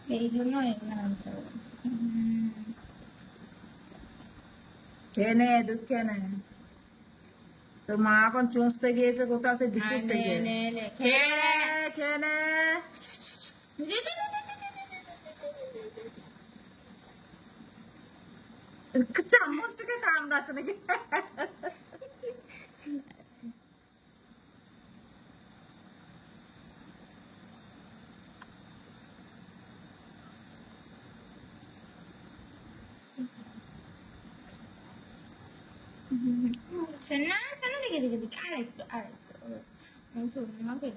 সেই জন্য খেয়ে নে, দুধ খেয়ে নে। তোর মা এখন চুষতে গিয়েছে কোথাও, সে দুপুর থেকে। খেয়ে নে, খেয়ে নে। চামচটাকে কামড়াচ্ছে নাকি? শোনা শোনা, দিকে দিকে দিকে আরেকটু আরেকটু শোনাকে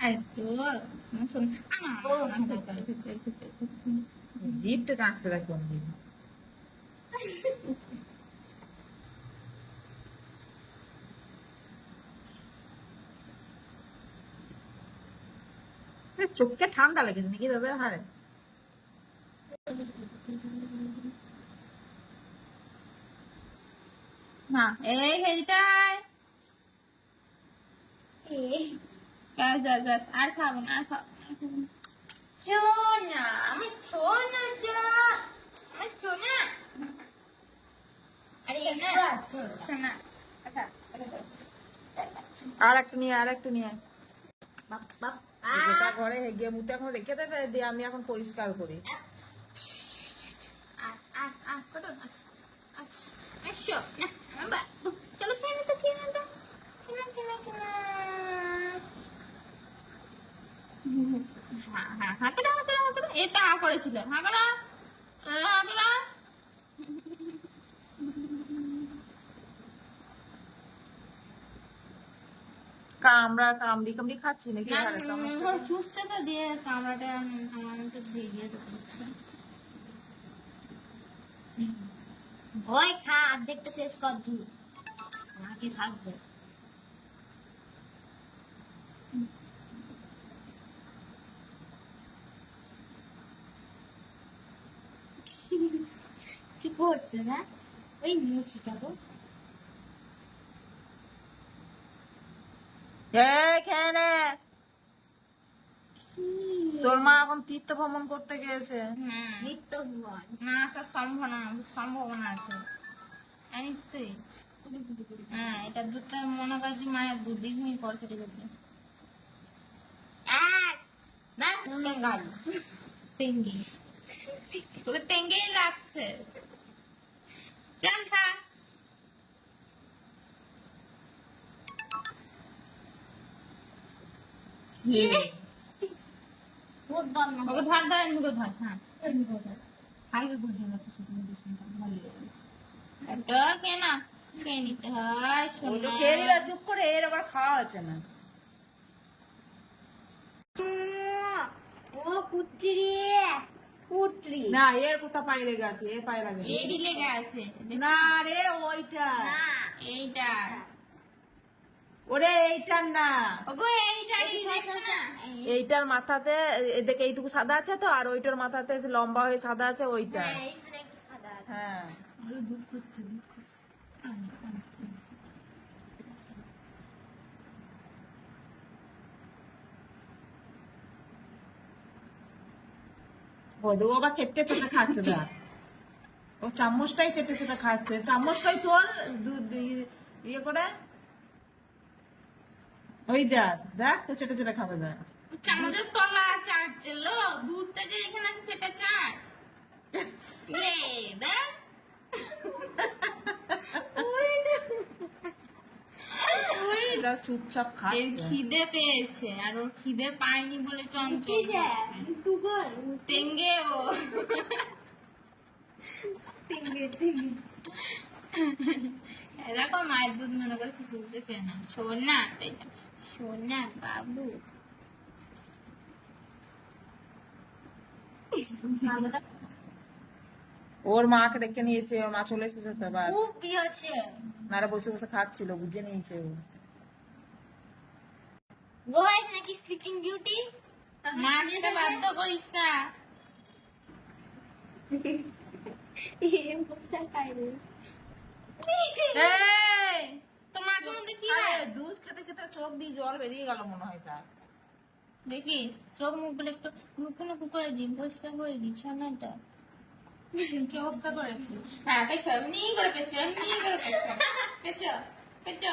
আরেকটু শোনা। জিভটা চাচ্ছে দেখ কোন দিন। চোখে ঠান্ডা লেগেছে নাকি দাদা? হারে না এই হেরিটাই ব্যাস ব্যাস ব্যাস, আর খাবো না, আর খাবো না। সোনা আমার সোনাটা, আমার সোনা। আরে সোনা আর একটু নিয়ে, আর একটু নিয়ে আয়। এটা ঘরে গিয়ে মুতে এখন রেখে দেবে, দিয়ে আমি এখন পরিষ্কার করি। চলো খেয়ে নিতে, খেয়ে নিতে, খেয়ে খেয়ে খেয়ে। হ্যাঁ হ্যাঁ হ্যাঁ করে হ্যাঁ করে হ্যাঁ করে, এটা হা করেছিল, হ্যাঁ করা হ্যাঁ করা। কামড়া কামড়ি কামড়ি খাচ্ছি নাকি? হারে চুষছে তো, দিয়ে কামড়াটা আমাকে জিগিয়ে দিচ্ছে। ভয় খা, অর্ধেকটা শেষ কর ধু, বাকি থাকবে। কি করছে না ওই মুসিটা গো? খেয়ে নে। তোর মা এখন তীর্থ ভ্রমণ করতে গিয়েছে। নিত্য ভুবন না আসার সম্ভাবনা আছে, জানিস তুই? হ্যাঁ, এটা দুধটা মনে করছি মায়ের দুধ দিঘুমি কর খেতে খেতে। টেঙ্গি, তোকে টেঙ্গেই লাগছে। চল খা। ওকে ধর ধর, মুখে ধর, হ্যাঁ হালকা করে ধর, তো শুকনো দিস না, ভালো লাগবে। এটা কে না খেয়ে নিতে হয়, ওই তো শোনা। খেয়ে নিলা চুপ করে, এর আবার খাওয়া হচ্ছে না। ও কুটরি কুটরি না, এর কোথা পায়ে লেগে আছে? এর পায়ে লাগে এডি লেগে আছে না রে, ওইটা। না এইটা, ওরে এইটার না, ওগো এইটারই দেখছো না? এইটার মাথাতে এদিকে এইটুকু সাদা আছে তো, আর ওইটার মাথাতে লম্বা হয়ে সাদা আছে ওইটা। হ্যাঁ এইখানে একটু সাদা আছে। হ্যাঁ দুধ খুঁজছে, দুধ খুঁজছে। ও আবার চেটে চেটে খাচ্ছে দা, ও চামচটাই চেটে চেটে খাচ্ছে। চামচটাই তোল দুধ ইয়ে করে, ওই দেখ দেখ চেটে চেটে খাবে দেখ। চামচের তলা চাটছে লো, দুধটা যে এখানে আছে সেটা চাট লে দেখ। এটা চুপচাপ এর খাচ্ছে। খিদে পেয়েছে, আর ওর খিদে পায়নি বলে চঞ্চল টেঙ্গে ও এরকম মায়ের দুধ মনে করে চুষে খেয়ে না। সোনা সোনা বাবু, ওর মাকে ডেকে নিয়েছে, ওর মা চলে এসেছে তো, বাস খুব কি আছে নারা বসে বসে খাচ্ছিল, বুঝে নিয়েছে ও। বয়েস নাকি স্লিপিং বিউটি। মারতে বাধ্য করিস না। এই, তো মাঝে মধ্যে কি আরে, হয় দুধ খেতে খেতে চোখ দিয়ে জল বেরিয়ে গেল মনে হয় তার। দেখি, চোখ মুখগুলো একটু নুকু করে দিই, পরিষ্কার করে দিই ছানাটা। কি অবস্থা করেছে? হ্যাঁ, পেছো, এমনি করে পেছো, এমনি করে পেছো, পেছো, পেছো।